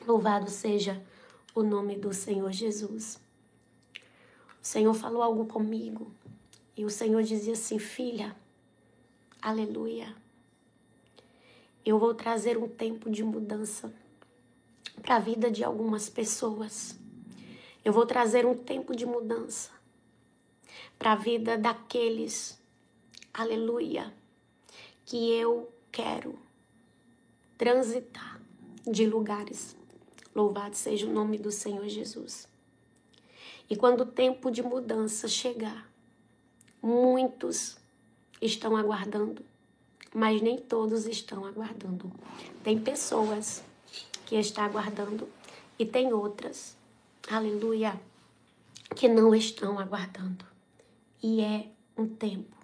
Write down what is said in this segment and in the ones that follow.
Louvado seja o nome do Senhor Jesus. O Senhor falou algo comigo e o Senhor dizia assim: filha, aleluia, eu vou trazer um tempo de mudança para a vida de algumas pessoas. Eu vou trazer um tempo de mudança para a vida daqueles, aleluia, que eu quero transitar de lugares. Louvado seja o nome do Senhor Jesus. E quando o tempo de mudança chegar, muitos estão aguardando, mas nem todos estão aguardando. Tem pessoas que estão aguardando e tem outras, aleluia, que não estão aguardando. E é um tempo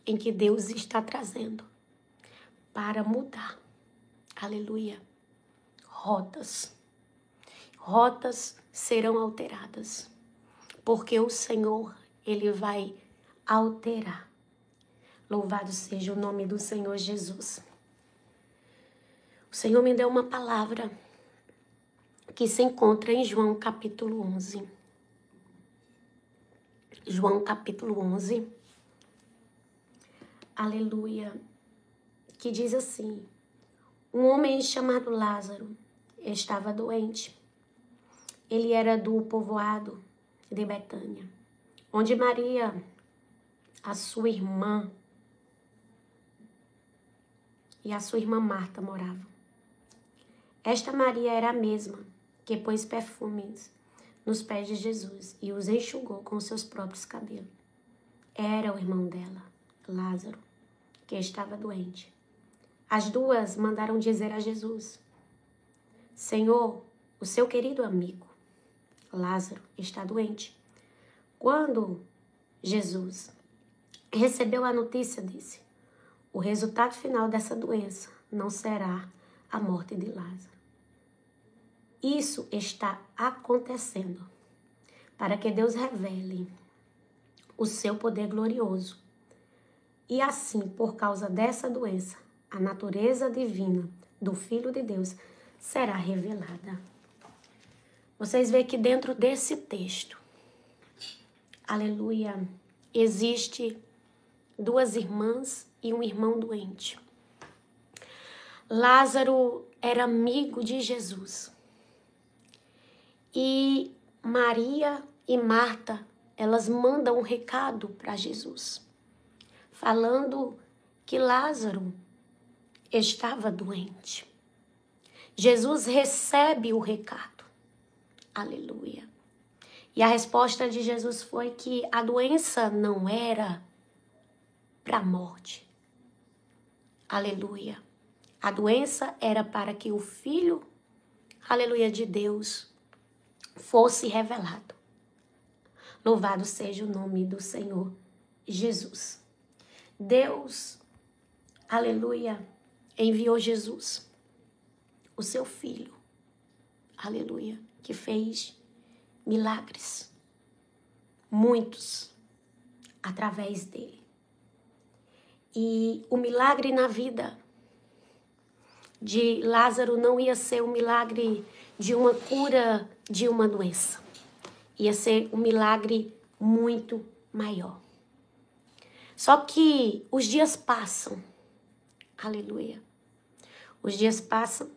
em que Deus está trazendo para mudar, aleluia, rotas. Rotas serão alteradas, porque o Senhor, Ele vai alterar. Louvado seja o nome do Senhor Jesus. O Senhor me deu uma palavra que se encontra em João capítulo 11. João capítulo 11. Aleluia. Que diz assim: um homem chamado Lázaro estava doente. Ele era do povoado de Betânia, onde Maria, a sua irmã, e a sua irmã Marta moravam. Esta Maria era a mesma que pôs perfumes nos pés de Jesus e os enxugou com seus próprios cabelos. Era o irmão dela, Lázaro, que estava doente. As duas mandaram dizer a Jesus: Senhor, o seu querido amigo, Lázaro, está doente. Quando Jesus recebeu a notícia, disse: o resultado final dessa doença não será a morte de Lázaro. Isso está acontecendo para que Deus revele o seu poder glorioso. E assim, por causa dessa doença, a natureza divina do Filho de Deus será revelada. Vocês veem que dentro desse texto, aleluia, existe duas irmãs e um irmão doente. Lázaro era amigo de Jesus. E Maria e Marta, elas mandam um recado para Jesus, falando que Lázaro estava doente. Jesus recebe o recado. Aleluia. E a resposta de Jesus foi que a doença não era para a morte. Aleluia. A doença era para que o Filho, aleluia, de Deus fosse revelado. Louvado seja o nome do Senhor Jesus. Deus, aleluia, enviou Jesus, o seu Filho, aleluia, que fez milagres, muitos, através dele. E o milagre na vida de Lázaro não ia ser um milagre de uma cura de uma doença. Ia ser um milagre muito maior. Só que os dias passam. Aleluia. Os dias passam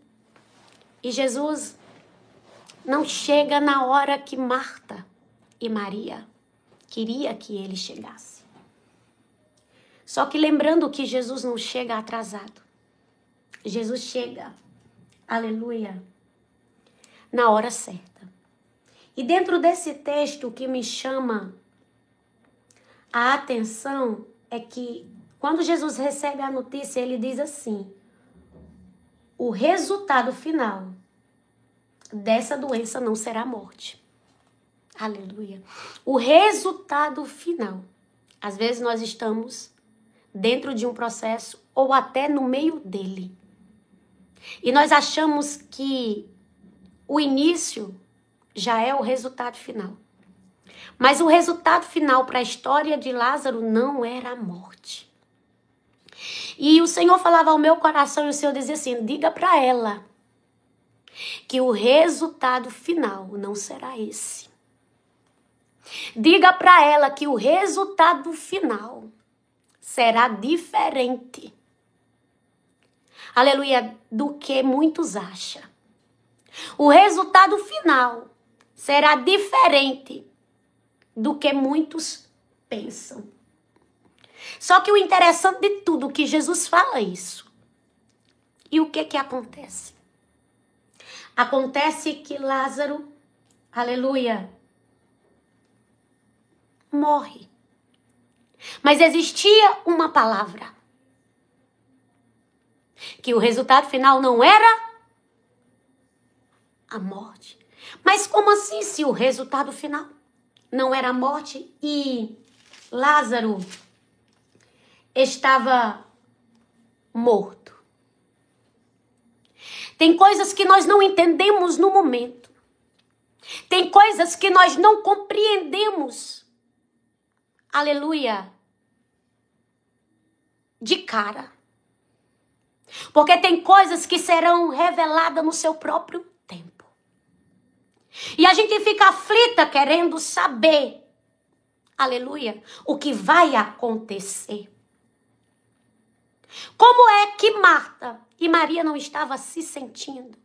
e Jesus não chega na hora que Marta e Maria queria que ele chegasse. Só que lembrando que Jesus não chega atrasado. Jesus chega, aleluia, na hora certa. E dentro desse texto, o que me chama a atenção é que quando Jesus recebe a notícia, ele diz assim: o resultado final dessa doença não será a morte. Aleluia. O resultado final. Às vezes nós estamos dentro de um processo ou até no meio dele. E nós achamos que o início já é o resultado final. Mas o resultado final para a história de Lázaro não era a morte. E o Senhor falava ao meu coração e o Senhor dizia assim: diga para ela que o resultado final não será esse. Diga para ela que o resultado final será diferente. Aleluia, do que muitos acham. O resultado final será diferente do que muitos pensam. Só que o interessante de tudo, que Jesus fala isso. E o que acontece? Acontece que Lázaro, aleluia, morre. Mas existia uma palavra. Que o resultado final não era a morte. Mas como assim, se o resultado final não era a morte e Lázaro estava morto? Tem coisas que nós não entendemos no momento. Tem coisas que nós não compreendemos. Aleluia. De cara. Porque tem coisas que serão reveladas no seu próprio tempo. E a gente fica aflita querendo saber, aleluia, o que vai acontecer. Como é que Marta e Maria não estavam se sentindo?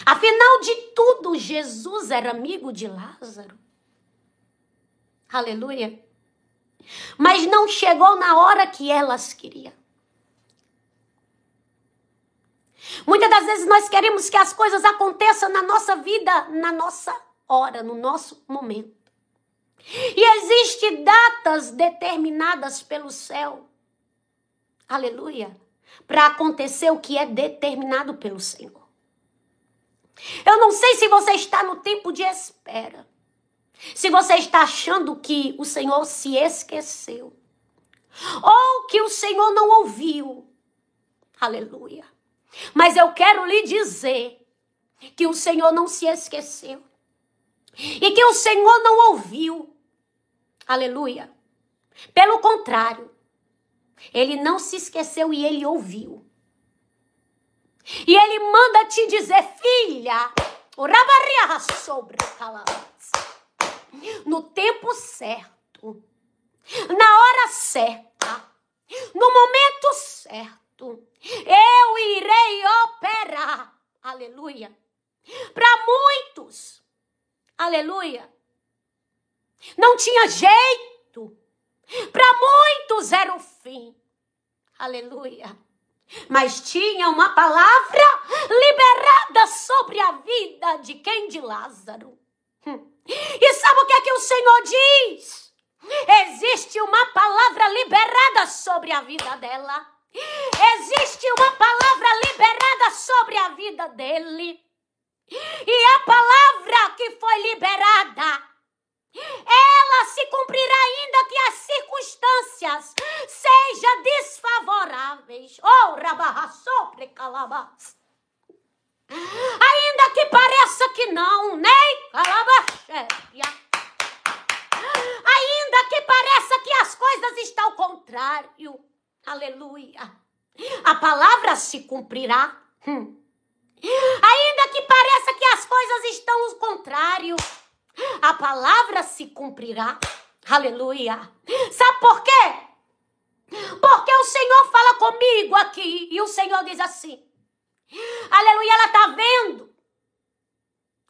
Afinal de tudo, Jesus era amigo de Lázaro. Aleluia. Mas não chegou na hora que elas queriam. Muitas das vezes nós queremos que as coisas aconteçam na nossa vida, na nossa hora, no nosso momento. E existem datas determinadas pelo céu, aleluia, para acontecer o que é determinado pelo Senhor. Eu não sei se você está no tempo de espera, se você está achando que o Senhor se esqueceu, ou que o Senhor não ouviu, aleluia. Mas eu quero lhe dizer que o Senhor não se esqueceu. E que o Senhor não ouviu. Aleluia. Pelo contrário, Ele não se esqueceu e Ele ouviu. E Ele manda te dizer, filha, no tempo certo, na hora certa, no momento certo, eu irei operar, aleluia, para muitos, aleluia, não tinha jeito, para muitos era o fim, aleluia, mas tinha uma palavra liberada sobre a vida de quem? De Lázaro. E sabe o que é que o Senhor diz? Existe uma palavra liberada sobre a vida dela. Existe uma palavra liberada sobre a vida dele. E a palavra que foi liberada, ela se cumprirá ainda que as circunstâncias sejam desfavoráveis. Oh, rabarraçopre calabás. Ainda que pareça que não, nem calabaxéria. Ainda que pareça que as coisas estão ao contrário. Aleluia. A palavra se cumprirá. Ainda que pareça que as coisas estão ao contrário, a palavra se cumprirá. Aleluia. Sabe por quê? Porque o Senhor fala comigo aqui e o Senhor diz assim. Aleluia, ela está vendo.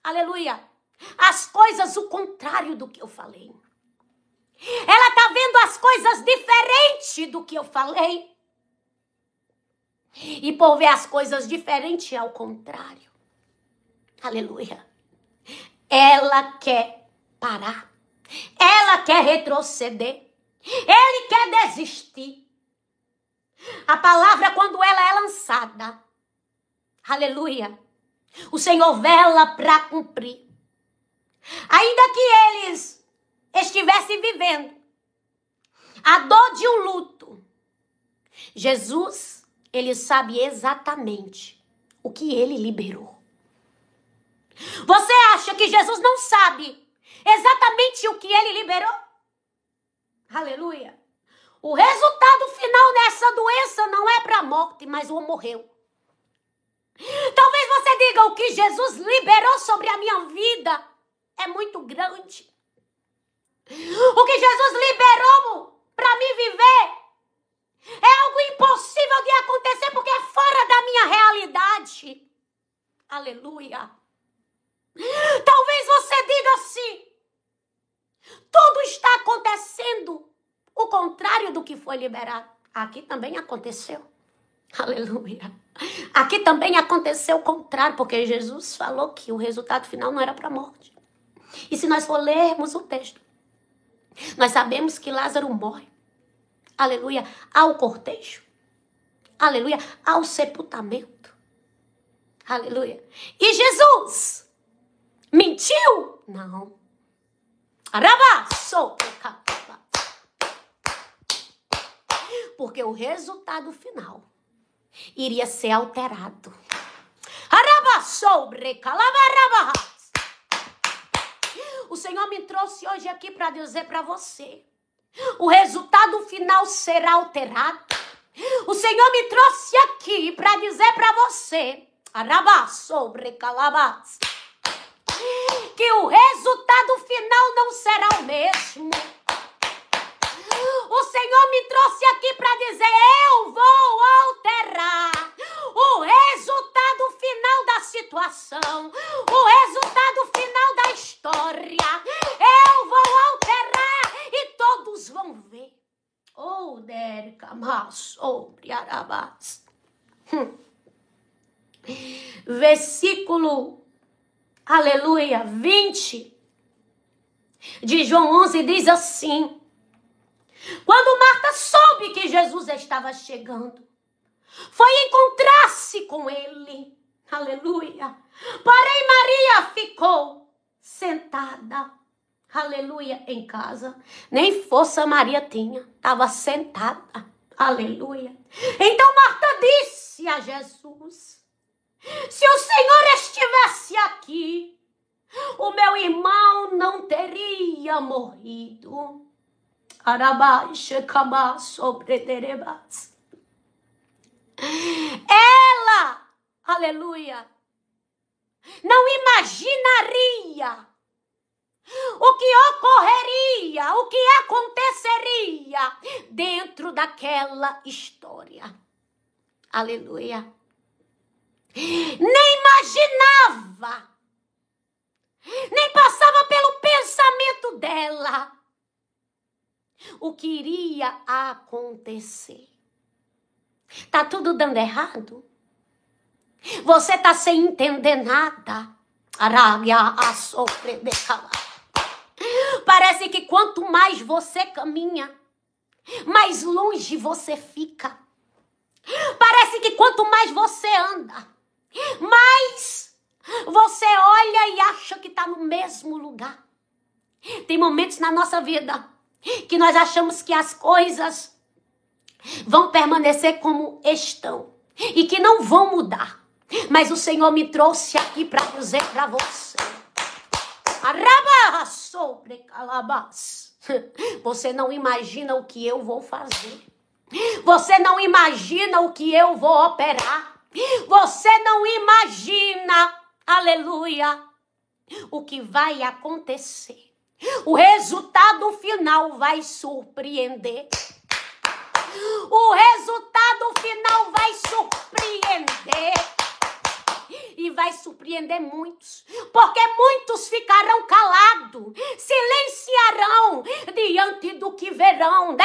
Aleluia. As coisas o contrário do que eu falei. Ela está vendo as coisas diferentes do que eu falei. E por ver as coisas diferentes ao contrário. Aleluia. Ela quer parar. Ela quer retroceder. Ele quer desistir. A palavra, quando ela é lançada, aleluia, o Senhor vela para cumprir. Ainda que eles estivessem vivendo a dor de um luto, Jesus, ele sabe exatamente o que ele liberou. Você acha que Jesus não sabe exatamente o que ele liberou? Aleluia. O resultado final dessa doença não é para a morte, mas o morreu. Talvez você diga: o que Jesus liberou sobre a minha vida é muito grande. O que Jesus liberou para mim viver é algo impossível de acontecer porque é fora da minha realidade. Aleluia. Talvez você diga assim: tudo está acontecendo o contrário do que foi liberado. Aqui também aconteceu. Aleluia. Aqui também aconteceu o contrário, porque Jesus falou que o resultado final não era para a morte. E se nós for lermos o texto, nós sabemos que Lázaro morre. Aleluia. Ao cortejo. Aleluia. Ao sepultamento. Aleluia. E Jesus mentiu? Não. Porque o resultado final iria ser alterado. O Senhor me trouxe hoje aqui para dizer para você: o resultado final será alterado. O Senhor me trouxe aqui para dizer para você que o resultado final não será o mesmo. O Senhor me trouxe aqui para dizer: eu vou alterar o resultado final da situação, o resultado final da história. Eu vou alterar e todos vão ver. Oh, versículo, aleluia, 20 de João 11 diz assim: quando Marta soube que Jesus estava chegando, foi encontrar-se com ele. Aleluia. Porém, Maria ficou sentada. Aleluia. Em casa. Nem força Maria tinha. Estava sentada. Aleluia. Então Marta disse a Jesus: se o Senhor estivesse aqui, o meu irmão não teria morrido. Ela, aleluia, não imaginaria o que ocorreria, o que aconteceria dentro daquela história. Aleluia. Nem imaginava, nem passava pelo pensamento dela o que iria acontecer. Tá tudo dando errado? Você tá sem entender nada. Parece que quanto mais você caminha, mais longe você fica. Parece que quanto mais você anda, mais você olha e acha que tá no mesmo lugar. Tem momentos na nossa vida que nós achamos que as coisas vão permanecer como estão e que não vão mudar. Mas o Senhor me trouxe aqui para dizer para você: você não imagina o que eu vou fazer. Você não imagina o que eu vou operar. Você não imagina, aleluia, o que vai acontecer. O resultado final vai surpreender. O resultado final vai surpreender. E vai surpreender muitos. Porque muitos ficarão calados. Silenciarão diante do que verão.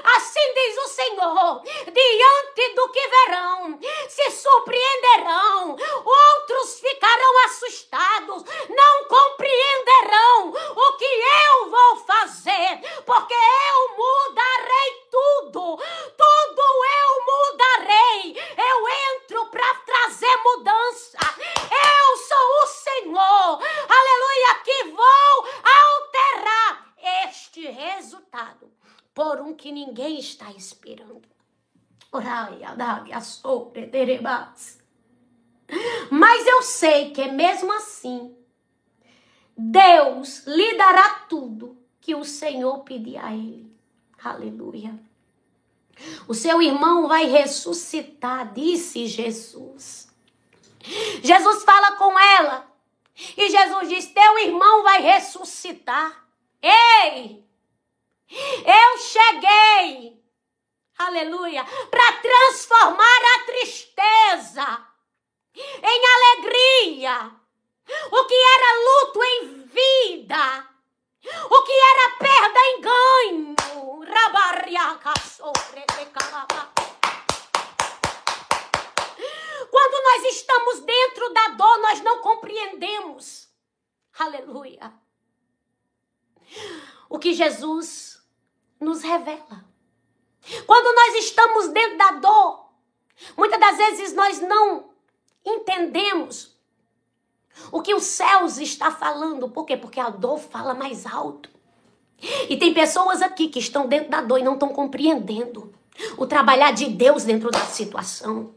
Assim diz o Senhor: diante do que verão, se surpreenderão. Outros ficarão assustados, não compreenderão o que eu vou fazer, porque eu mudarei tudo. Tudo eu mudarei. Eu entro para trazer mudança. Eu sou o Senhor, aleluia, que vou alterar este resultado por um que ninguém está esperando. Mas eu sei que mesmo assim, Deus lhe dará tudo que o Senhor pedir a ele. Aleluia. O seu irmão vai ressuscitar, disse Jesus. Jesus fala com ela. E Jesus diz, teu irmão vai ressuscitar. Ei! Eu cheguei, aleluia, para transformar a tristeza em alegria. O que era luto em vida. O que era perda em ganho. Quando nós estamos dentro da dor, nós não compreendemos. Aleluia. O que Jesus nos revela. Quando nós estamos dentro da dor, muitas das vezes nós não entendemos o que os céus está falando. Por quê? Porque a dor fala mais alto. E tem pessoas aqui que estão dentro da dor e não estão compreendendo o trabalhar de Deus dentro da situação.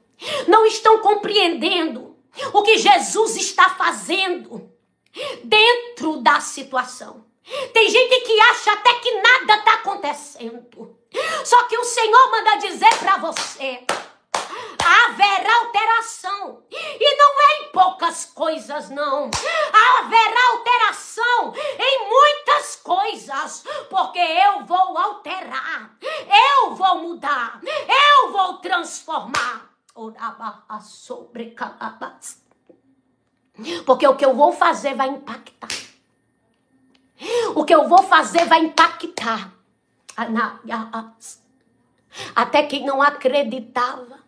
Não estão compreendendo o que Jesus está fazendo dentro da situação. Tem gente que acha até que nada está acontecendo. Só que o Senhor manda dizer para você, haverá alteração. E não é em poucas coisas, não. Haverá alteração em muitas coisas. Porque eu vou alterar. Eu vou mudar. Eu vou transformar. Porque o que eu vou fazer vai impactar. O que eu vou fazer vai impactar. Até quem não acreditava.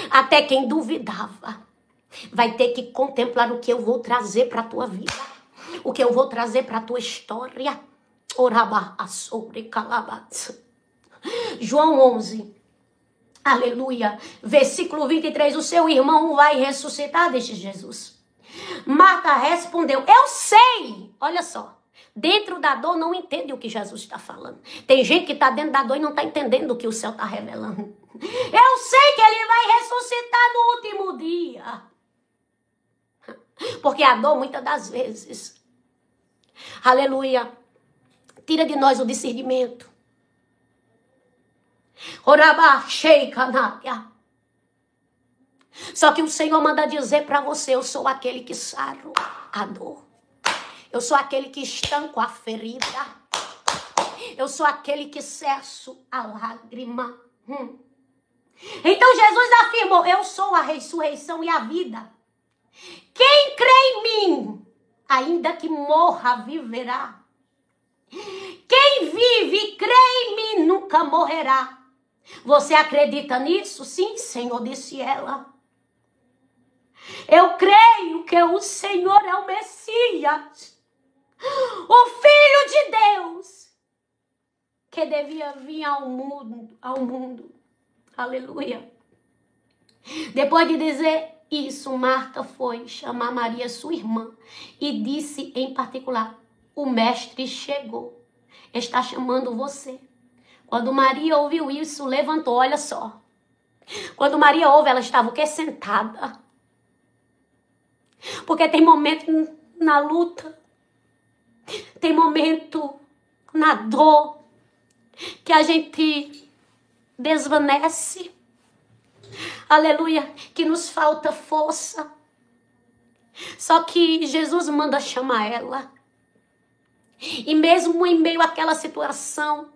Até quem duvidava vai ter que contemplar o que eu vou trazer para a tua vida, o que eu vou trazer para a tua história. João 11, aleluia, versículo 23, o seu irmão vai ressuscitar, disse Jesus. Marta respondeu, eu sei, olha só. Dentro da dor não entende o que Jesus está falando. Tem gente que está dentro da dor e não está entendendo o que o céu está revelando. Eu sei que ele vai ressuscitar no último dia. Porque a dor, muitas das vezes, aleluia, tira de nós o discernimento. Só que o Senhor manda dizer para você, eu sou aquele que saro a dor. Eu sou aquele que estanco a ferida. Eu sou aquele que cesso a lágrima. Então Jesus afirmou, eu sou a ressurreição e a vida. Quem crê em mim, ainda que morra, viverá. Quem vive e crê em mim, nunca morrerá. Você acredita nisso? Sim, Senhor, disse ela. Eu creio que o Senhor é o Messias. O Filho de Deus, que devia vir ao mundo. Aleluia. Depois de dizer isso, Marta foi chamar Maria, sua irmã, e disse em particular, o mestre chegou, está chamando você. Quando Maria ouviu isso, levantou, olha só. Quando Maria ouve, ela estava o quê? Sentada. Porque tem momento na luta, tem momento na dor, que a gente desvanece, aleluia, que nos falta força. Só que Jesus manda chamar ela. E mesmo em meio àquela situação,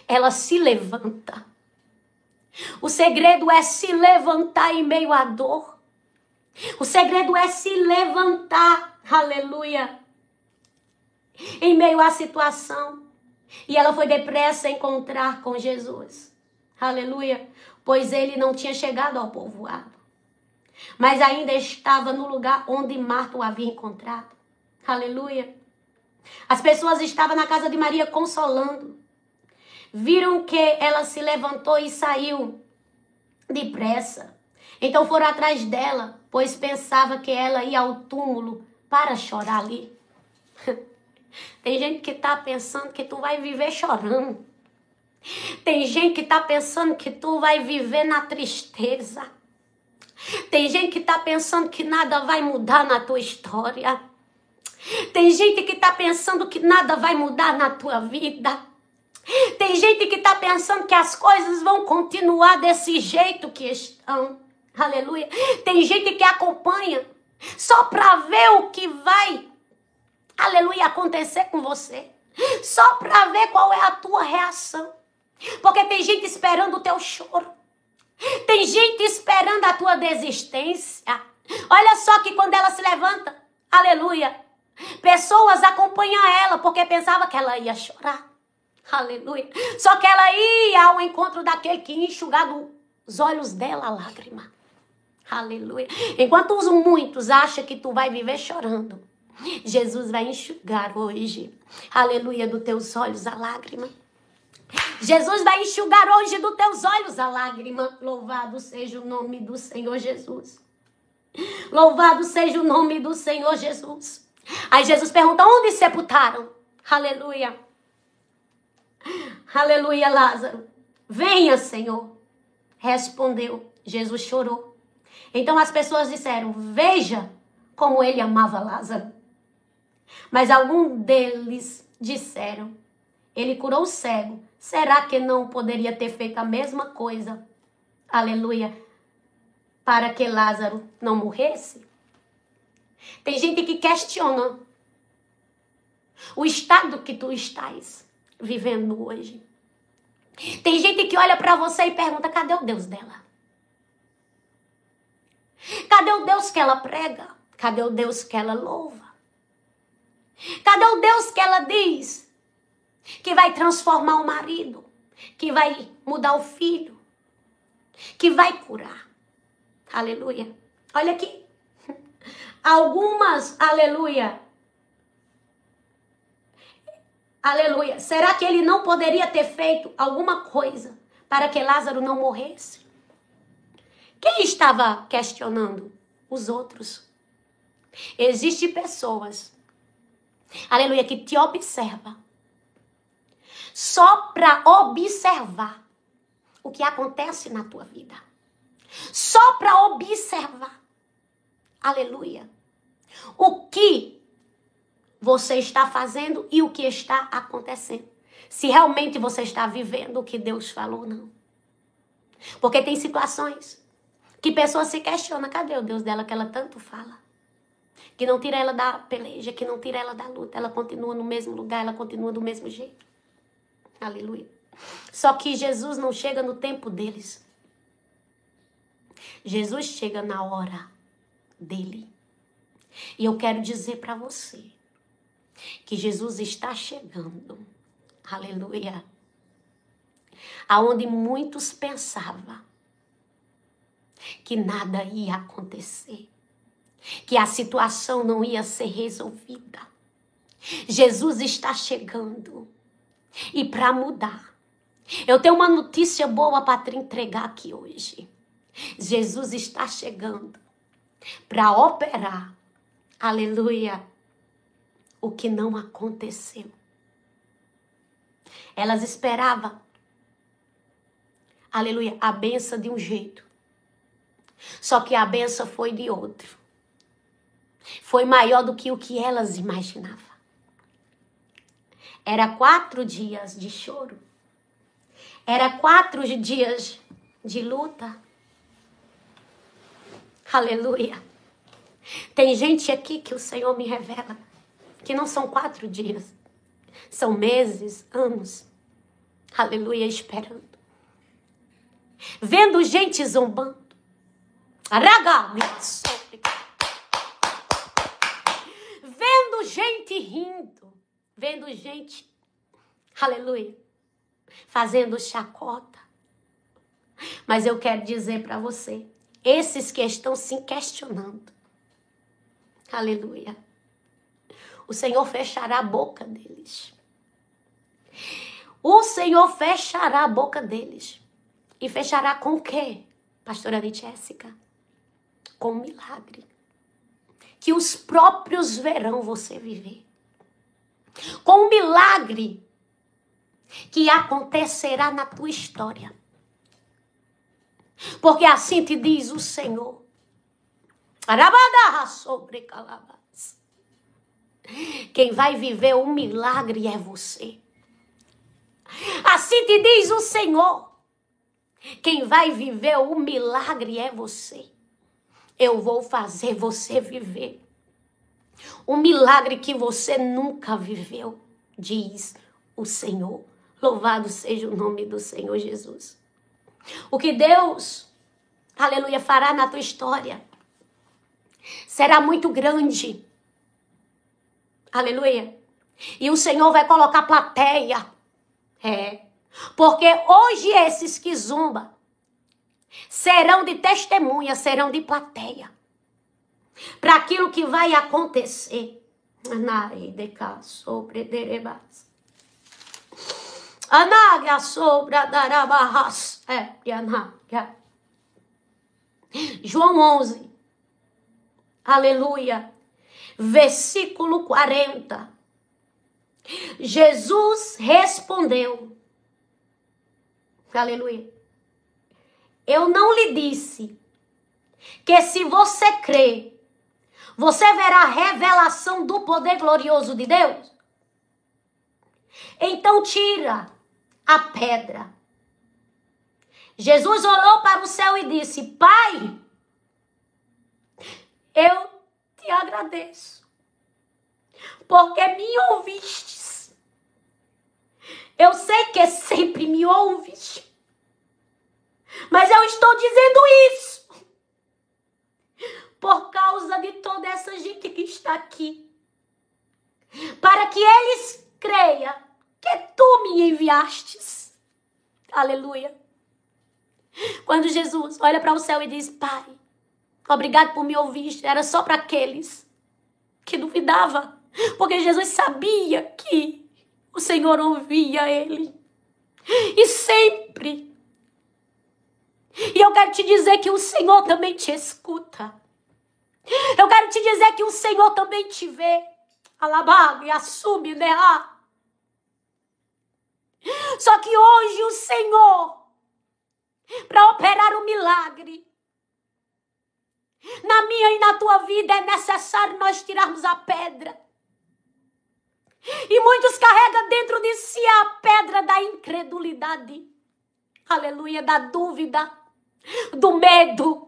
ela se levanta. O segredo é se levantar em meio à dor. O segredo é se levantar, aleluia, em meio à situação. E ela foi depressa encontrar com Jesus. Aleluia. Pois ele não tinha chegado ao povoado, mas ainda estava no lugar onde Marta o havia encontrado. Aleluia. As pessoas estavam na casa de Maria consolando. Viram que ela se levantou e saiu depressa. Então foram atrás dela, pois pensava que ela ia ao túmulo para chorar ali. Tem gente que está pensando que tu vai viver chorando. Tem gente que está pensando que tu vai viver na tristeza. Tem gente que está pensando que nada vai mudar na tua história. Tem gente que está pensando que nada vai mudar na tua vida. Tem gente que está pensando que as coisas vão continuar desse jeito que estão. Aleluia. Tem gente que acompanha só para ver o que vai, aleluia, acontecer com você. Só para ver qual é a tua reação. Porque tem gente esperando o teu choro. Tem gente esperando a tua desistência. Olha só que quando ela se levanta, aleluia, pessoas acompanham ela porque pensava que ela ia chorar. Aleluia. Só que ela ia ao encontro daquele que enxugar os olhos dela a lágrima. Aleluia. Enquanto os muitos acham que tu vai viver chorando, Jesus vai enxugar hoje, aleluia, dos teus olhos a lágrima. Jesus vai enxugar hoje dos teus olhos a lágrima. Louvado seja o nome do Senhor Jesus. Louvado seja o nome do Senhor Jesus. Aí Jesus pergunta, onde sepultaram? Aleluia. Aleluia, Lázaro. Venha, Senhor. Respondeu. Jesus chorou. Então as pessoas disseram, veja como ele amava Lázaro. Mas alguns deles disseram, ele curou o cego. Será que não poderia ter feito a mesma coisa? Aleluia. Para que Lázaro não morresse? Tem gente que questiona o estado que tu estás vivendo hoje. Tem gente que olha para você e pergunta, cadê o Deus dela? Cadê o Deus que ela prega? Cadê o Deus que ela louva? Cadê o Deus que ela diz que vai transformar o marido, que vai mudar o filho, que vai curar? Aleluia. Olha aqui. Algumas, aleluia. Aleluia. Será que ele não poderia ter feito alguma coisa para que Lázaro não morresse? Quem estava questionando? Os outros. Existem pessoas, aleluia, que te observam só para observar o que acontece na tua vida. Só para observar, aleluia, o que você está fazendo e o que está acontecendo. Se realmente você está vivendo o que Deus falou ou não. Porque tem situações que pessoas se questionam, cadê o Deus dela que ela tanto fala? Que não tira ela da peleja, que não tira ela da luta. Ela continua no mesmo lugar, ela continua do mesmo jeito. Aleluia. Só que Jesus não chega no tempo deles. Jesus chega na hora dele. E eu quero dizer para você que Jesus está chegando. Aleluia. Aonde muitos pensavam que nada ia acontecer, que a situação não ia ser resolvida. Jesus está chegando e para mudar. Eu tenho uma notícia boa para te entregar aqui hoje. Jesus está chegando para operar, aleluia, o que não aconteceu. Elas esperavam, aleluia, a bênção de um jeito. Só que a bênção foi de outro. Foi maior do que o que elas imaginavam. Era 4 dias de choro. Era 4 dias de luta. Aleluia. Tem gente aqui que o Senhor me revela que não são 4 dias. São meses, anos. Aleluia, esperando. Vendo gente zombando. Vendo gente rindo, vendo gente, aleluia, fazendo chacota. Mas eu quero dizer para você, esses que estão se questionando, aleluia, o Senhor fechará a boca deles. O Senhor fechará a boca deles. E fechará com o quê, pastora Jéssica? Com um milagre. Que os próprios verão você viver. Com um milagre que acontecerá na tua história. Porque assim te diz o Senhor. Quem vai viver um milagre é você. Assim te diz o Senhor. Quem vai viver o milagre é você. Eu vou fazer você viver um milagre que você nunca viveu, diz o Senhor. Louvado seja o nome do Senhor Jesus. O que Deus, aleluia, fará na tua história será muito grande. Aleluia. E o Senhor vai colocar plateia. Porque hoje esses que zombam serão de testemunha, serão de plateia para aquilo que vai acontecer. João 11, aleluia, versículo 40. Jesus respondeu, aleluia, eu não lhe disse que se você crer, você verá a revelação do poder glorioso de Deus? Então tira a pedra. Jesus olhou para o céu e disse, Pai, eu te agradeço, porque me ouvistes. Eu sei que sempre me ouves, mas eu estou dizendo isso por causa de toda essa gente que está aqui, para que eles creiam que tu me enviastes. Aleluia. Quando Jesus olha para o céu e diz, Pai, obrigado por me ouvir, era só para aqueles que duvidavam, porque Jesus sabia que o Senhor ouvia ele, e sempre. E eu quero te dizer que o Senhor também te escuta. Eu quero te dizer que o Senhor também te vê. Alabado e assume, né? Só que hoje o Senhor, para operar o milagre na minha e na tua vida, é necessário nós tirarmos a pedra. E muitos carregam dentro de si a pedra da incredulidade. Aleluia, da dúvida, do medo.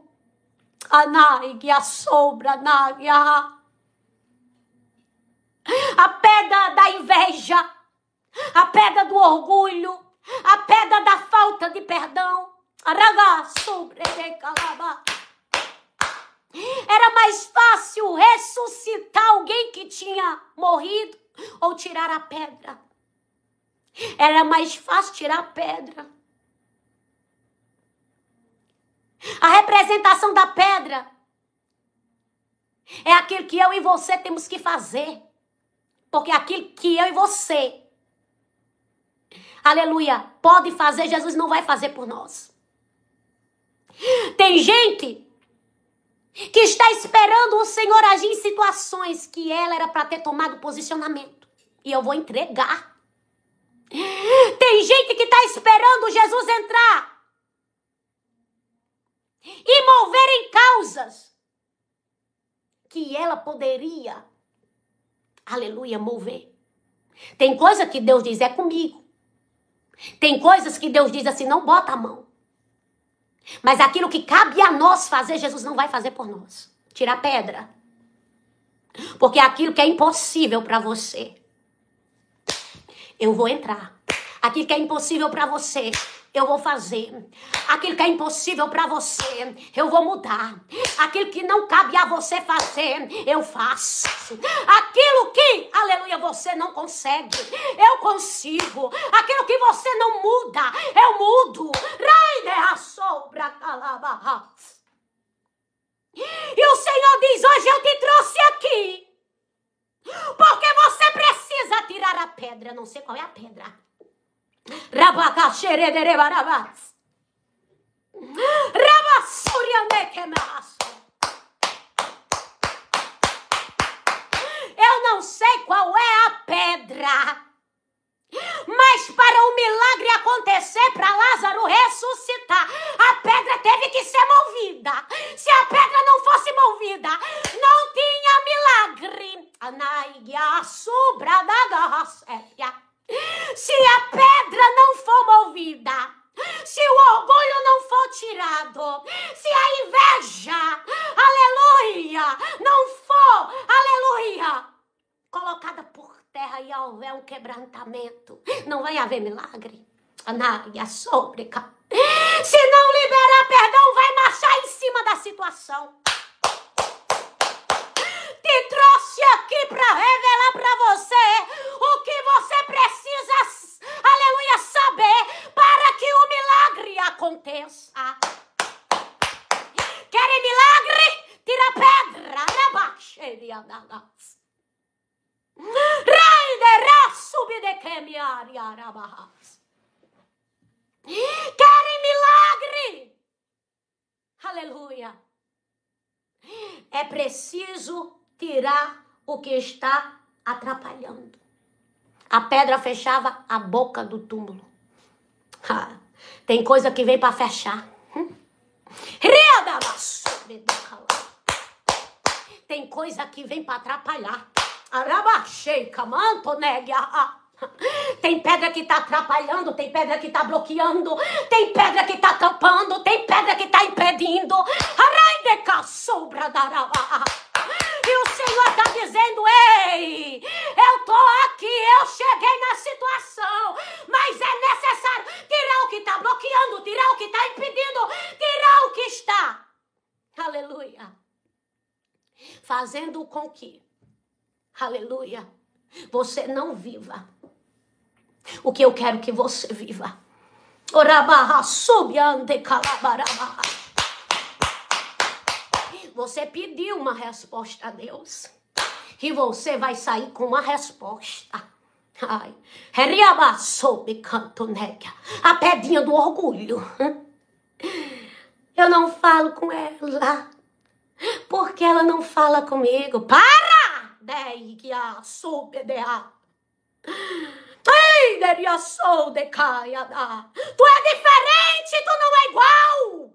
A pedra da inveja, a pedra do orgulho, a pedra da falta de perdão. Era mais fácil ressuscitar alguém que tinha morrido ou tirar a pedra. Era mais fácil tirar a pedra. A representação da pedra é aquilo que eu e você temos que fazer. Porque aquilo que eu e você, aleluia, pode fazer, Jesus não vai fazer por nós. Tem gente que está esperando o Senhor agir em situações que ela era para ter tomado posicionamento. E eu vou entregar. Tem gente que está esperando Jesus entrar e mover em causas que ela poderia, aleluia, mover. Tem coisa que Deus diz, é comigo. Tem coisas que Deus diz assim, não bota a mão. Mas aquilo que cabe a nós fazer, Jesus não vai fazer por nós. Tira a pedra. Porque aquilo que é impossível para você, eu vou entrar. Aquilo que é impossível para você, eu vou fazer. Aquilo que é impossível para você, eu vou mudar. Aquilo que não cabe a você fazer, eu faço. Aquilo que, aleluia, você não consegue, eu consigo. Aquilo que você não muda, eu mudo. E o Senhor diz, hoje eu te trouxe aqui, porque você precisa tirar a pedra. Não sei qual é a pedra. Eu não sei qual é a pedra, mas para o milagre acontecer, para Lázaro ressuscitar, a pedra teve que ser movida. Se a pedra não fosse movida, não tinha milagre. Se a pedra houver um quebrantamento, não vai haver milagre. Anária sobre. Se não liberar perdão, vai marchar em cima da situação. Te trouxe aqui para revelar para você o que você precisa, aleluia, saber para que o milagre aconteça. Querem milagre? Tira pedra, rebaixeria da gás. Raidera subi de quemiaria arabahas. Querem milagre? Aleluia. É preciso tirar o que está atrapalhando. A pedra fechava a boca do túmulo. Tem coisa que vem para fechar. Tem coisa que vem para atrapalhar. Tem pedra que está atrapalhando, tem pedra que está bloqueando, tem pedra que está tampando, tem pedra que está impedindo. E o Senhor está dizendo: ei, eu estou aqui, eu cheguei na situação, mas é necessário tirar o que está bloqueando, tirar o que está impedindo, tirar o que está, aleluia, fazendo com que, aleluia, você não viva o que eu quero que você viva. Você pediu uma resposta a Deus e você vai sair com uma resposta. Ai, a pedrinha do orgulho. Eu não falo com ela porque ela não fala comigo. Para! Tu é diferente, tu não é igual.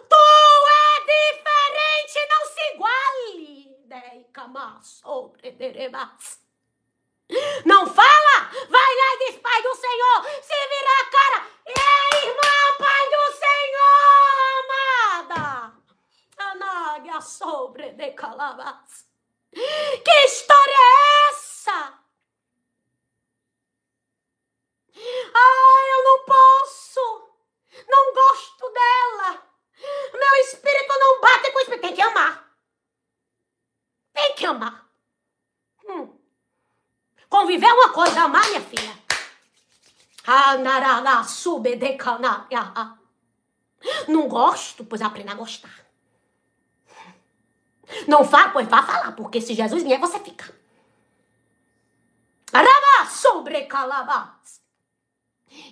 Tu é diferente, não se iguale. Não fala, vai lá e diz: Pai do Senhor, se virar a cara. Ei, irmã, Pai do Senhor, amada. Anária sobre de calabas. Que história é essa? Ai, eu não posso. Não gosto dela. Meu espírito não bate com o espírito. Tem que amar. Tem que amar. Conviver é uma coisa, amar, minha filha. Não gosto, pois aprenda a gostar. Não fala, pois vá falar, porque se Jesus vier, você fica.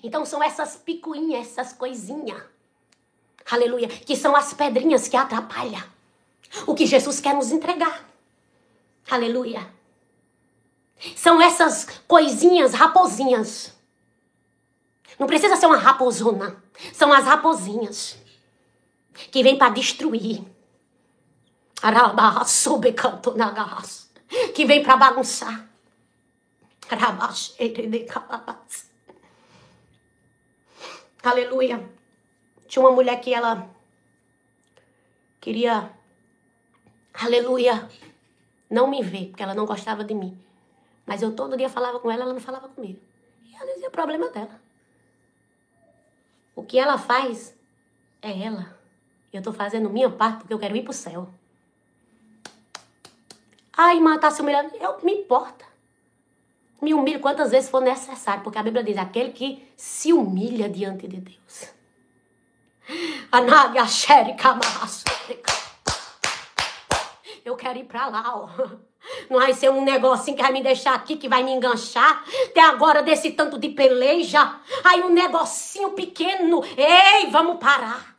Então são essas picuinhas, essas coisinhas, aleluia, que são as pedrinhas que atrapalham o que Jesus quer nos entregar, aleluia. São essas coisinhas, raposinhas. Não precisa ser uma raposona, são as raposinhas que vêm para destruir, que vem para bagunçar. Aleluia. Tinha uma mulher que ela queria, aleluia, não me ver, porque ela não gostava de mim. Mas eu todo dia falava com ela, ela não falava comigo. E ela dizia: o problema dela. O que ela faz é ela. Eu tô fazendo minha parte porque eu quero ir pro céu. Ai, irmã, tá se humilhando. Eu me importa. Me humilho quantas vezes for necessário, porque a Bíblia diz: aquele que se humilha diante de Deus. Eu quero ir pra lá, ó. Não vai ser um negocinho que vai me deixar aqui, que vai me enganchar. Até agora, desse tanto de peleja. Aí um negocinho pequeno. Ei, vamos parar.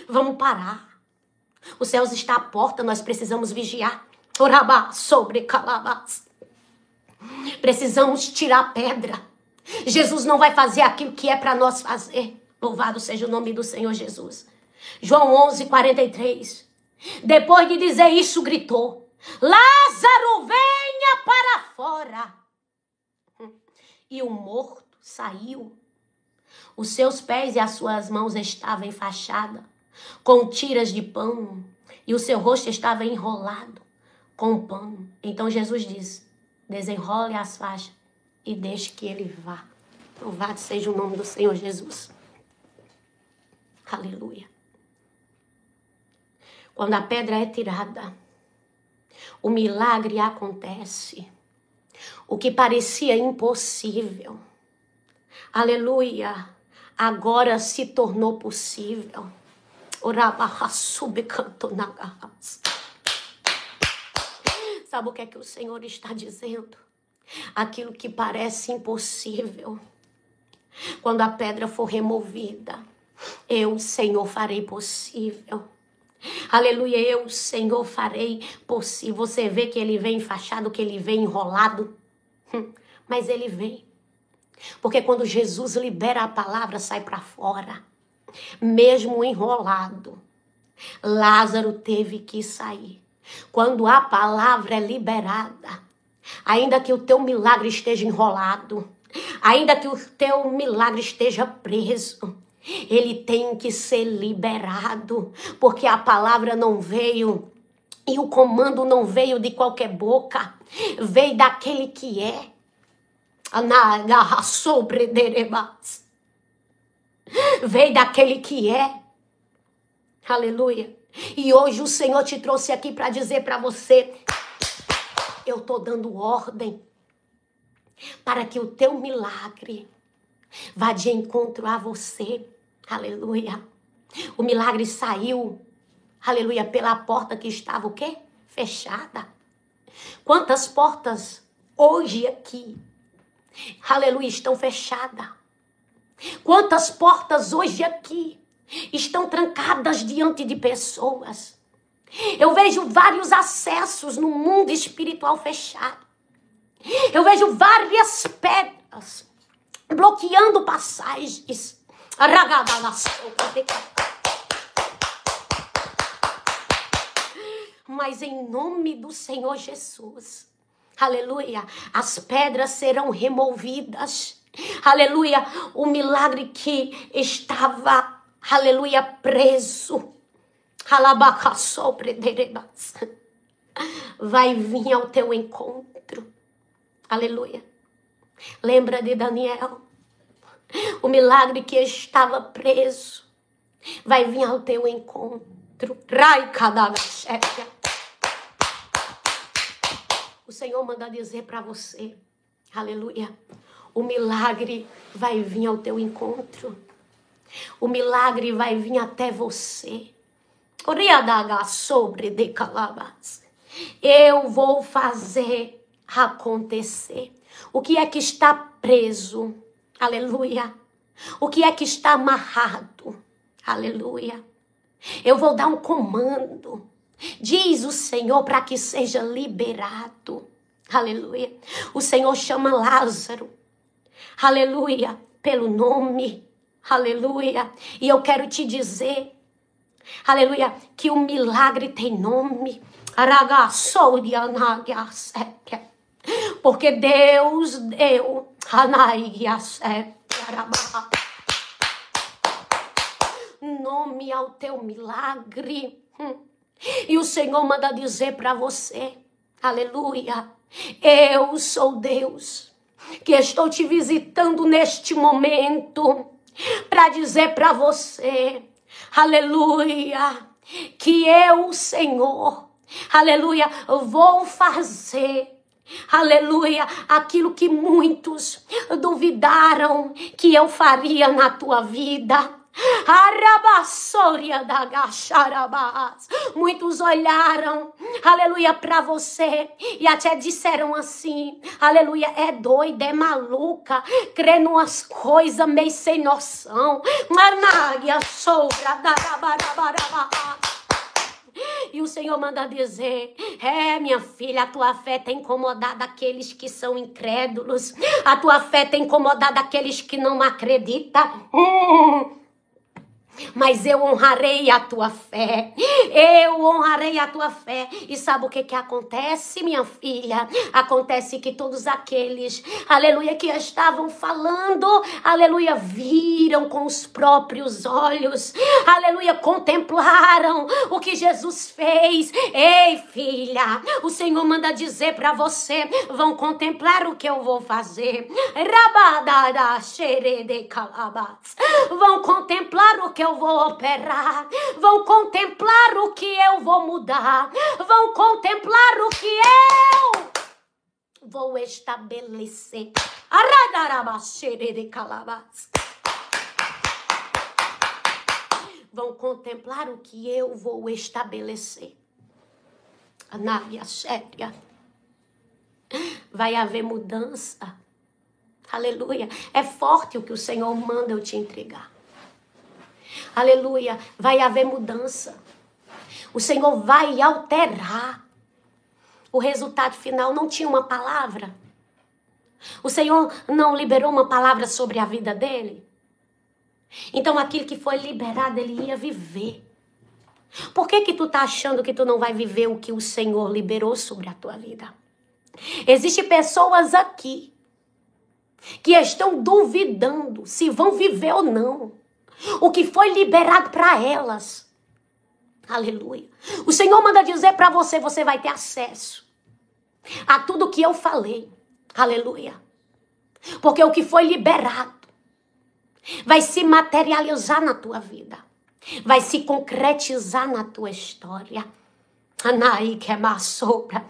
Vamos parar. Os céus estão à porta, nós precisamos vigiar. Orabá sobre calabás. Precisamos tirar a pedra. Jesus não vai fazer aquilo que é para nós fazer. Louvado seja o nome do Senhor Jesus. João 11:43. Depois de dizer isso, gritou: Lázaro, venha para fora. E o morto saiu. Os seus pés e as suas mãos estavam enfaixadas com tiras de pano e o seu rosto estava enrolado com um pano. Então Jesus disse, desenrole as faixas e deixe que ele vá. Louvado seja o nome do Senhor Jesus. Aleluia. Quando a pedra é tirada, o milagre acontece. O que parecia impossível, aleluia, agora se tornou possível. Sabe o que é que o Senhor está dizendo? Aquilo que parece impossível, quando a pedra for removida, eu, Senhor, farei possível. Aleluia, eu, Senhor, farei possível. Você vê que ele vem enfaixado, que ele vem enrolado, mas ele vem. Porque quando Jesus libera a palavra, sai para fora. Mesmo enrolado, Lázaro teve que sair. Quando a palavra é liberada, ainda que o teu milagre esteja enrolado, ainda que o teu milagre esteja preso, ele tem que ser liberado, porque a palavra não veio e o comando não veio de qualquer boca, veio daquele que é. Veio daquele que é. Aleluia. E hoje o Senhor te trouxe aqui para dizer para você, eu estou dando ordem para que o teu milagre vá de encontro a você. Aleluia. O milagre saiu, aleluia, pela porta que estava o quê? Fechada. Quantas portas hoje aqui, aleluia, estão fechadas? Quantas portas hoje aqui estão trancadas diante de pessoas? Eu vejo vários acessos no mundo espiritual fechado. Eu vejo várias pedras bloqueando passagens. Mas em nome do Senhor Jesus, aleluia, as pedras serão removidas. Aleluia, o milagre que estava, aleluia, preso, vai vir ao teu encontro. Aleluia. Lembra de Daniel? O milagre que estava preso vai vir ao teu encontro. O Senhor manda dizer para você, aleluia, o milagre vai vir ao teu encontro. O milagre vai vir até você. Eu vou fazer acontecer. O que é que está preso? Aleluia. O que é que está amarrado? Aleluia. Eu vou dar um comando, diz o Senhor, para que seja liberado. Aleluia. O Senhor chama Lázaro, aleluia, pelo nome. Aleluia. E eu quero te dizer, aleluia, que o milagre tem nome. Porque Deus deu nome ao teu milagre. E o Senhor manda dizer para você, aleluia, eu sou Deus que estou te visitando neste momento para dizer para você, aleluia, que eu, Senhor, aleluia, vou fazer, aleluia, aquilo que muitos duvidaram que eu faria na tua vida. Muitos olharam, aleluia, para você e até disseram assim, aleluia, é doida, é maluca, crê numas coisas meio sem noção. E o Senhor manda dizer, minha filha, a tua fé tem incomodado aqueles que são incrédulos, a tua fé tem incomodado aqueles que não acreditam. Mas eu honrarei a tua fé. Eu honrarei a tua fé. E sabe o que acontece, minha filha? Acontece que todos aqueles, aleluia, que estavam falando, aleluia, viram com os próprios olhos, aleluia, contemplaram o que Jesus fez. Ei, filha, o Senhor manda dizer para você, vão contemplar o que eu vou fazer. Rabadada xerede calabas. Vão contemplar o que eu vou operar, vão contemplar o que eu vou mudar, vão contemplar o que eu vou estabelecer. Vão contemplar o que eu vou estabelecer. Anália séria. Vai haver mudança. Aleluia. É forte o que o Senhor manda eu te entregar. Aleluia, vai haver mudança. O Senhor vai alterar. O resultado final não tinha uma palavra. O Senhor não liberou uma palavra sobre a vida dele. Então aquilo que foi liberado, ele ia viver. Por que tu tá achando que tu não vai viver o que o Senhor liberou sobre a tua vida? Existem pessoas aqui que estão duvidando se vão viver ou não o que foi liberado para elas. Aleluia. O Senhor manda dizer para você, você vai ter acesso a tudo que eu falei. Aleluia. Porque o que foi liberado vai se materializar na tua vida. Vai se concretizar na tua história. Anaí que é maçobra.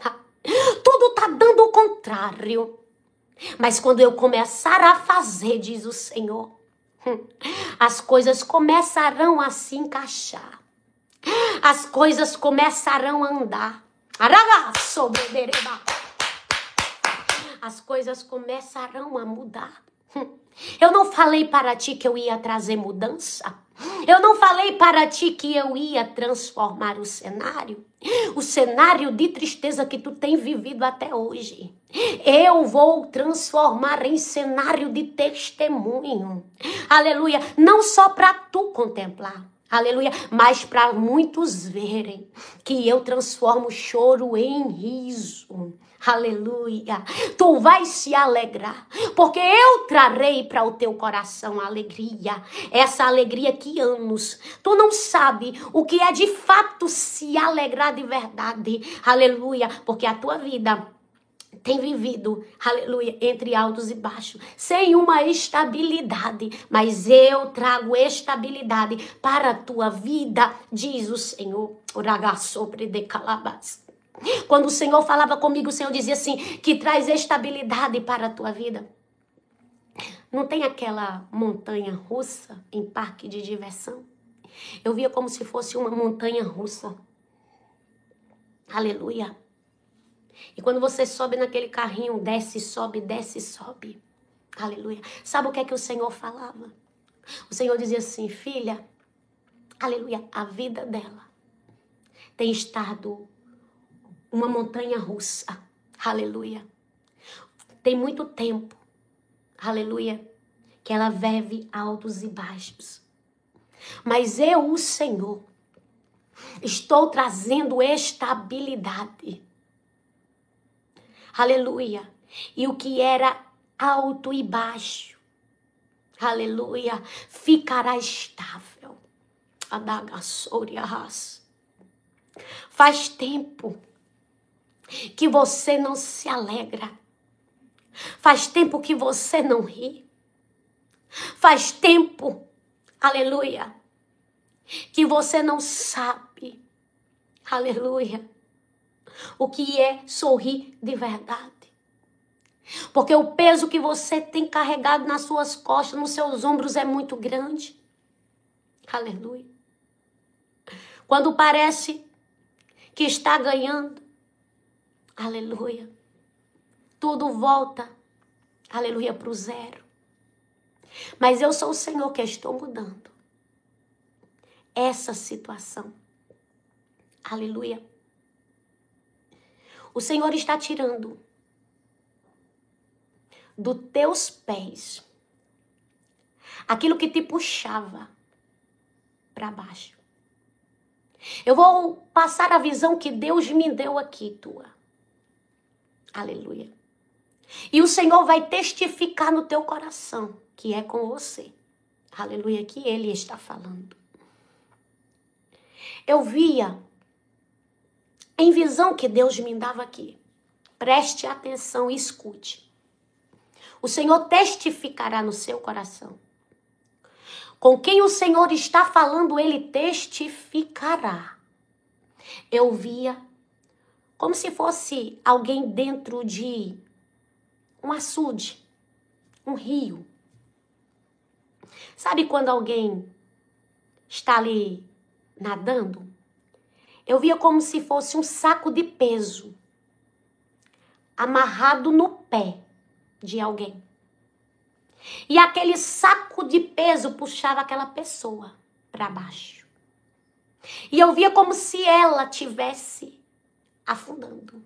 Tudo tá dando o contrário. Mas quando eu começar a fazer, diz o Senhor, as coisas começarão a se encaixar. As coisas começarão a andar. As coisas começarão a mudar. Eu não falei para ti que eu ia trazer mudança. Eu não falei para ti que eu ia transformar o cenário de tristeza que tu tem vivido até hoje. Eu vou transformar em cenário de testemunho. Aleluia. Não só para tu contemplar. Aleluia. Mas para muitos verem que eu transformo choro em riso. Aleluia. Tu vais se alegrar, porque eu trarei para o teu coração a alegria. Essa alegria que anos tu não sabe o que é de fato se alegrar de verdade. Aleluia. Porque a tua vida tem vivido, aleluia, entre altos e baixos, sem uma estabilidade, mas eu trago estabilidade para a tua vida, diz o Senhor. Quando o Senhor falava comigo, o Senhor dizia assim, que traz estabilidade para a tua vida. Não tem aquela montanha russa em parque de diversão? Eu via como se fosse uma montanha russa. Aleluia. E quando você sobe naquele carrinho, desce, sobe, desce, sobe. Aleluia. Sabe o que é que o Senhor falava? O Senhor dizia assim, filha, aleluia, a vida dela tem estado uma montanha russa. Aleluia. Tem muito tempo, aleluia, que ela vive altos e baixos. Mas eu, o Senhor, estou trazendo estabilidade. Aleluia. E o que era alto e baixo, aleluia, ficará estável. Faz tempo que você não se alegra. Faz tempo que você não ri. Faz tempo, aleluia, que você não sabe, aleluia, o que é sorrir de verdade. Porque o peso que você tem carregado nas suas costas, nos seus ombros é muito grande. Aleluia. Quando parece que está ganhando, aleluia, tudo volta, aleluia, para o zero. Mas eu sou o Senhor que estou mudando essa situação. Aleluia. O Senhor está tirando dos teus pés aquilo que te puxava para baixo. Eu vou passar a visão que Deus me deu aqui, tua. Aleluia. E o Senhor vai testificar no teu coração que é com você. Aleluia, que Ele está falando. Eu via em visão que Deus me dava aqui. Preste atenção e escute. O Senhor testificará no seu coração. Com quem o Senhor está falando, Ele testificará. Eu via como se fosse alguém dentro de um açude, um rio. Sabe quando alguém está ali nadando? Eu via como se fosse um saco de peso amarrado no pé de alguém. E aquele saco de peso puxava aquela pessoa para baixo. E eu via como se ela tivesse afundando.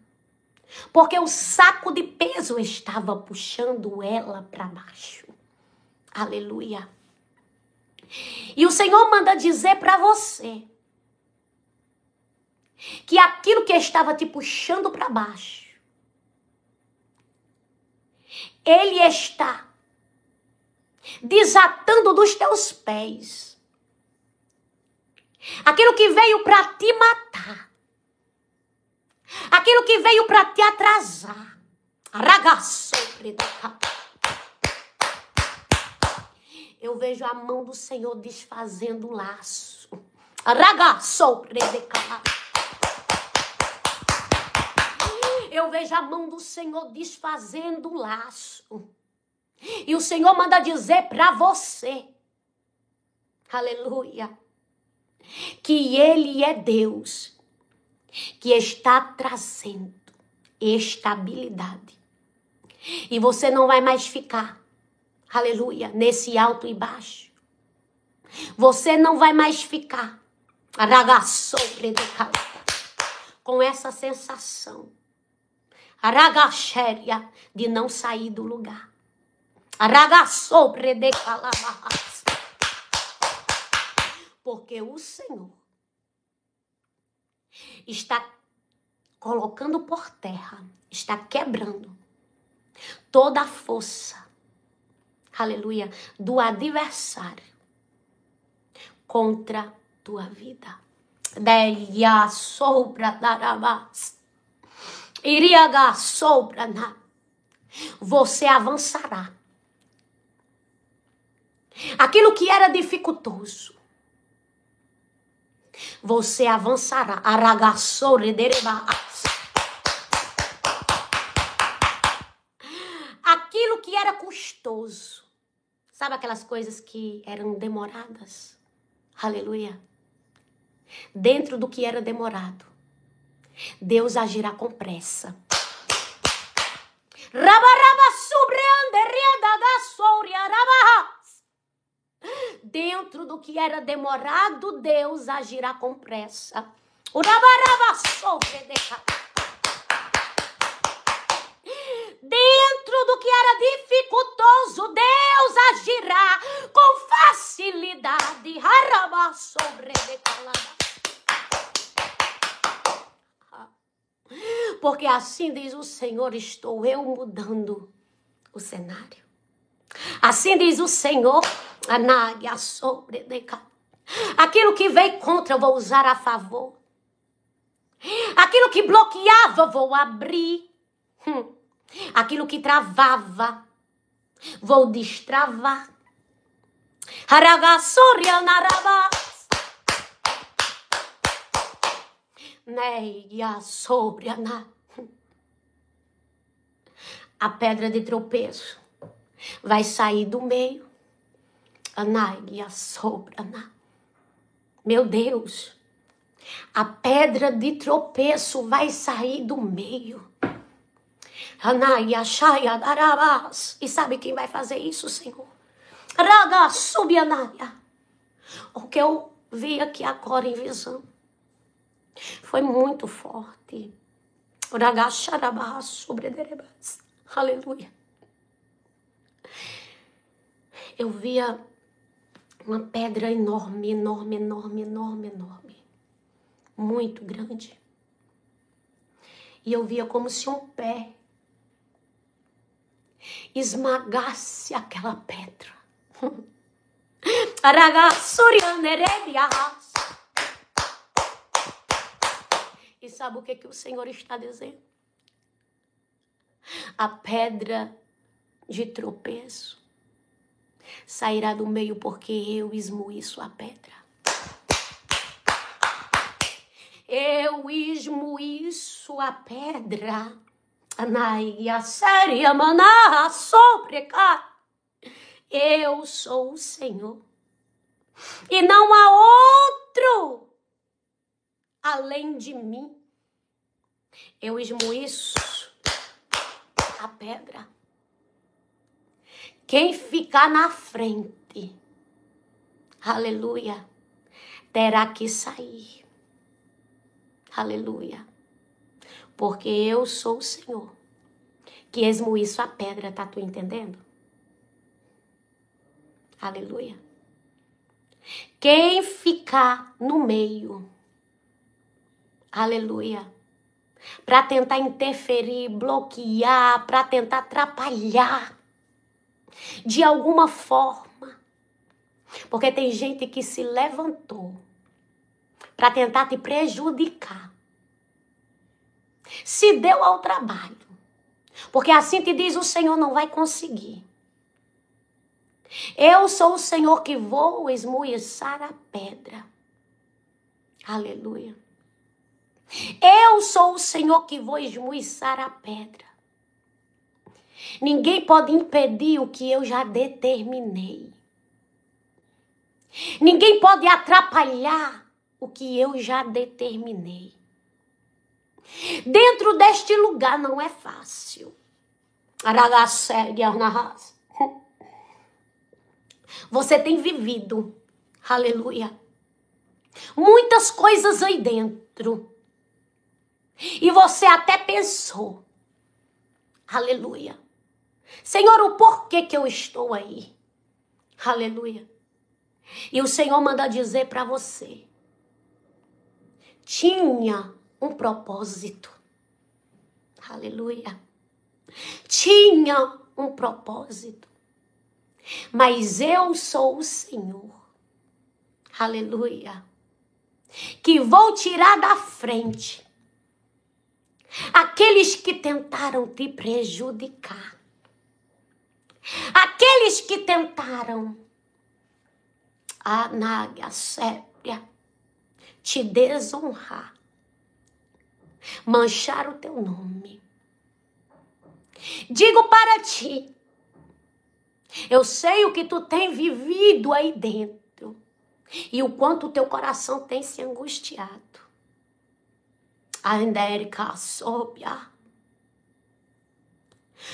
Porque o saco de peso estava puxando ela para baixo. Aleluia. E o Senhor manda dizer para você que aquilo que estava te puxando para baixo, Ele está desatando dos teus pés. Aquilo que veio para te matar. Aquilo que veio para te atrasar. Eu vejo a mão do Senhor desfazendo o laço. Eu vejo a mão do Senhor desfazendo o laço. E o Senhor manda dizer para você, aleluia, que Ele é Deus, que está trazendo estabilidade. E você não vai mais ficar, aleluia, nesse alto e baixo. Você não vai mais ficar com essa sensação de não sair do lugar. Porque o Senhor está colocando por terra, está quebrando toda a força, aleluia, do adversário contra tua vida. Deia sobra darabas. Iriaga sobra na. Você avançará. Aquilo que era dificultoso, você avançará. Aragassore derebas. Aquilo que era custoso, sabe aquelas coisas que eram demoradas? Aleluia. Dentro do que era demorado, Deus agirá com pressa. Dentro do que era demorado, Deus agirá com pressa. Dentro do que era dificultoso, Deus agirá com facilidade. Porque assim diz o Senhor, estou eu mudando o cenário. Assim diz o Senhor, aquilo que veio contra eu vou usar a favor. Aquilo que bloqueava vou abrir. Aquilo que travava vou destravar. A pedra de tropeço vai sair do meio. Meu Deus, a pedra de tropeço vai sair do meio. E sabe quem vai fazer isso, Senhor? O que eu vi aqui agora em visão foi muito forte. Aleluia. Eu via Uma pedra enorme, enorme, enorme, enorme, enorme. Muito grande. E eu via como se um pé esmagasse aquela pedra. E sabe o que o Senhor está dizendo? A pedra de tropeço sairá do meio, porque eu esmoíço a pedra. Eu esmoíço a pedra. Anaia séria maná sobre cá. Eu sou o Senhor. E não há outro além de mim. Eu esmoíço a pedra. Quem ficar na frente, aleluia, terá que sair. Aleluia. Porque eu sou o Senhor que esmoíço a pedra, tá tu entendendo? Aleluia. Quem ficar no meio, aleluia, para tentar interferir, bloquear, para tentar atrapalhar de alguma forma, porque tem gente que se levantou para tentar te prejudicar, se deu ao trabalho, porque assim te diz o Senhor, não vai conseguir. Eu sou o Senhor que vou esmoiçar a pedra. Aleluia. Eu sou o Senhor que vou esmoiçar a pedra. Ninguém pode impedir o que eu já determinei. Ninguém pode atrapalhar o que eu já determinei. Dentro deste lugar não é fácil. Você tem vivido, aleluia, muitas coisas aí dentro. E você até pensou, aleluia, Senhor, o porquê que eu estou aí? Aleluia. E o Senhor manda dizer para você, tinha um propósito. Aleluia. Tinha um propósito. Mas eu sou o Senhor. Aleluia. Que vou tirar da frente aqueles que tentaram te prejudicar. Aqueles que tentaram te desonrar, manchar o teu nome. Digo para ti, eu sei o que tu tem vivido aí dentro e o quanto o teu coração tem se angustiado.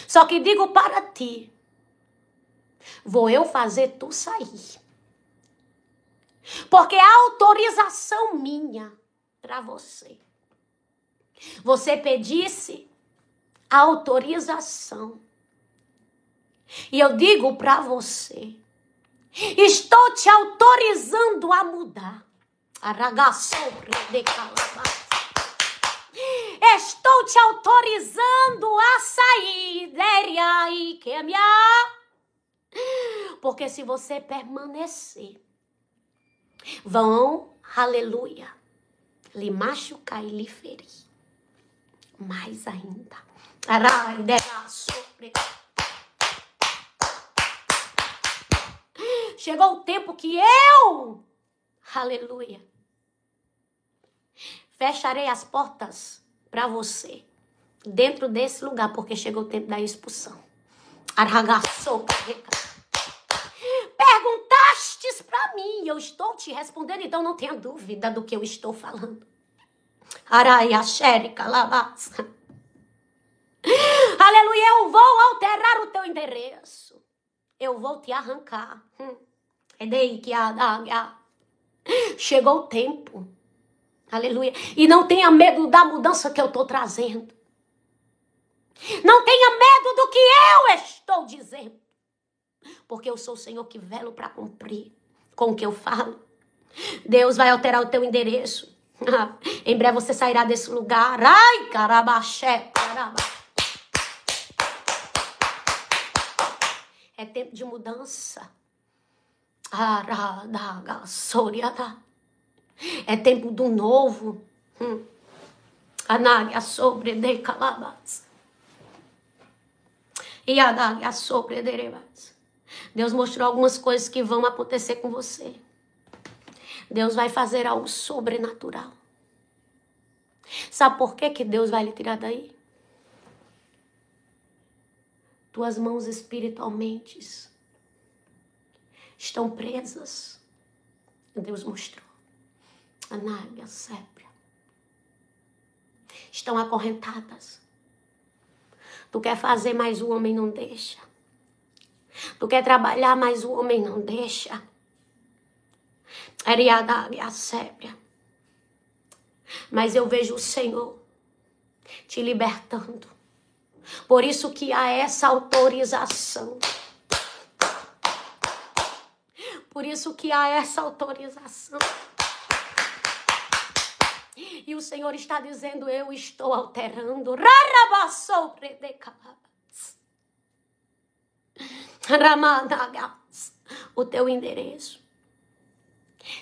Só que digo para ti, vou eu fazer tu sair. Porque a autorização minha para você. Você pedisse a autorização. E eu digo para você, estou te autorizando a mudar. Estou te autorizando a sair. Porque se você permanecer, vão, aleluia, lhe machucar e lhe ferir. Mais ainda. Chegou o tempo que eu, aleluia, fecharei as portas para você dentro desse lugar, porque chegou o tempo da expulsão. Perguntastes para mim, eu estou te respondendo, então não tenha dúvida do que eu estou falando. Aleluia, eu vou alterar o teu endereço. Eu vou te arrancar. Chegou o tempo. Aleluia. E não tenha medo da mudança que eu estou trazendo. Não tenha medo do que eu estou dizendo. Porque eu sou o Senhor que velo para cumprir com o que eu falo. Deus vai alterar o teu endereço. Em breve você sairá desse lugar. Ai, carabaxé, caraba. É tempo de mudança. É tempo do novo. Anália sobre de calabas. E anália sobre de rebas. Deus mostrou algumas coisas que vão acontecer com você. Deus vai fazer algo sobrenatural. Sabe por que Deus vai lhe tirar daí? Tuas mãos espiritualmente estão presas. Deus mostrou. Anália, sépia. Estão acorrentadas. Tu quer fazer, mas o homem não deixa. Tu quer trabalhar, mas o homem não deixa. Mas eu vejo o Senhor te libertando. Por isso que há essa autorização. Por isso que há essa autorização. E o Senhor está dizendo, eu estou alterando. O teu endereço.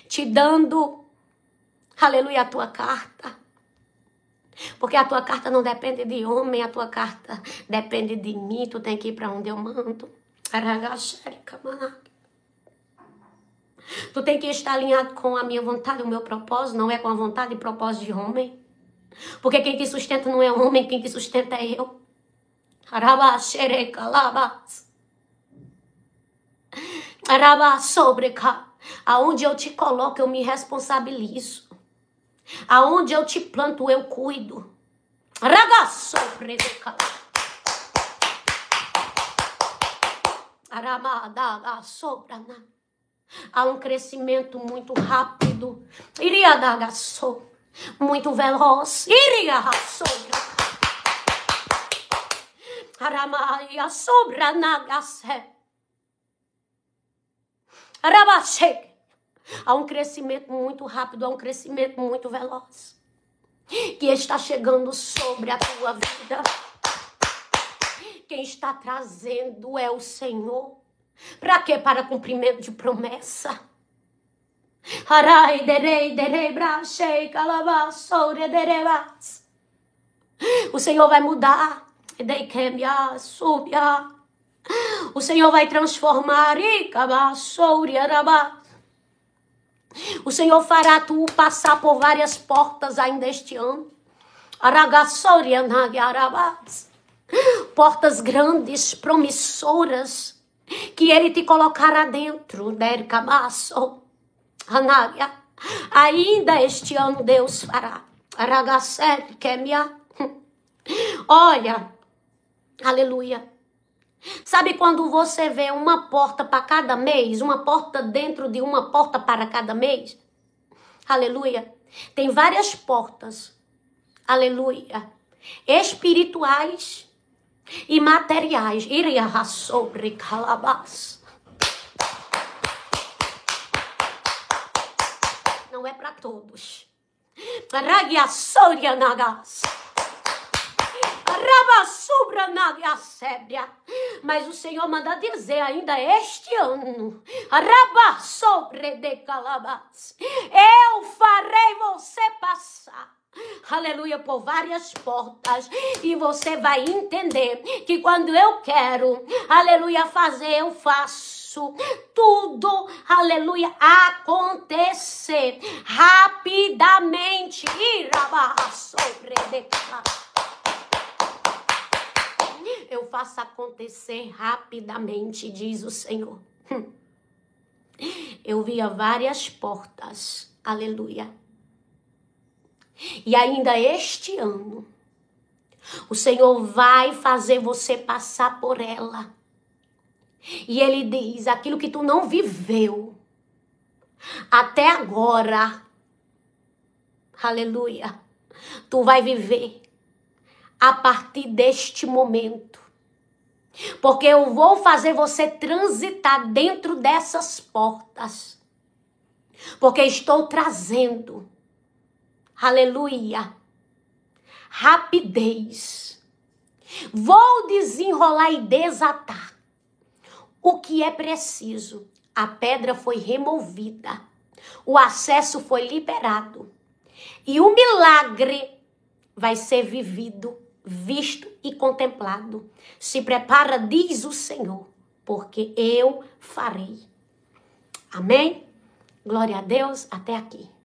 Te dando, aleluia, a tua carta. Porque a tua carta não depende de homem, a tua carta depende de mim. Tu tem que ir para onde eu mando. Tu tem que estar alinhado com a minha vontade, o meu propósito, não é com a vontade e propósito de homem. Porque quem te sustenta não é homem, quem te sustenta é eu. Aonde eu te coloco, eu me responsabilizo. Aonde eu te planto, eu cuido. Há um crescimento muito rápido. Muito veloz. Há um crescimento muito rápido, há um crescimento muito veloz que está chegando sobre a tua vida. Quem está trazendo é o Senhor. Para quê? Para cumprimento de promessa. O Senhor vai mudar. O Senhor vai transformar. O Senhor fará tu passar por várias portas ainda este ano. Portas grandes, promissoras, que Ele te colocará dentro. Ainda este ano Deus fará. Olha, aleluia. Sabe quando você vê uma porta para cada mês, uma porta dentro de uma porta para cada mês? Aleluia. Tem várias portas, aleluia, espirituais e materiais. Iria sobre calabás. Não é para todos. Ragia soria nagas. Mas o Senhor manda dizer ainda este ano, eu farei você passar, aleluia, por várias portas, e você vai entender que quando eu quero, aleluia, fazer, eu faço tudo, aleluia, acontecer rapidamente. Eu faço acontecer rapidamente, diz o Senhor. Eu via várias portas, aleluia. E ainda este ano, o Senhor vai fazer você passar por ela. E Ele diz, aquilo que tu não viveu até agora, aleluia, tu vai viver a partir deste momento. Porque eu vou fazer você transitar dentro dessas portas. porque estou trazendo, aleluia, rapidez. Vou desenrolar e desatar o que é preciso. A pedra foi removida, o acesso foi liberado e o milagre vai ser vivido, visto e contemplado. Se prepara, diz o Senhor, porque eu farei. Amém? Glória a Deus, até aqui.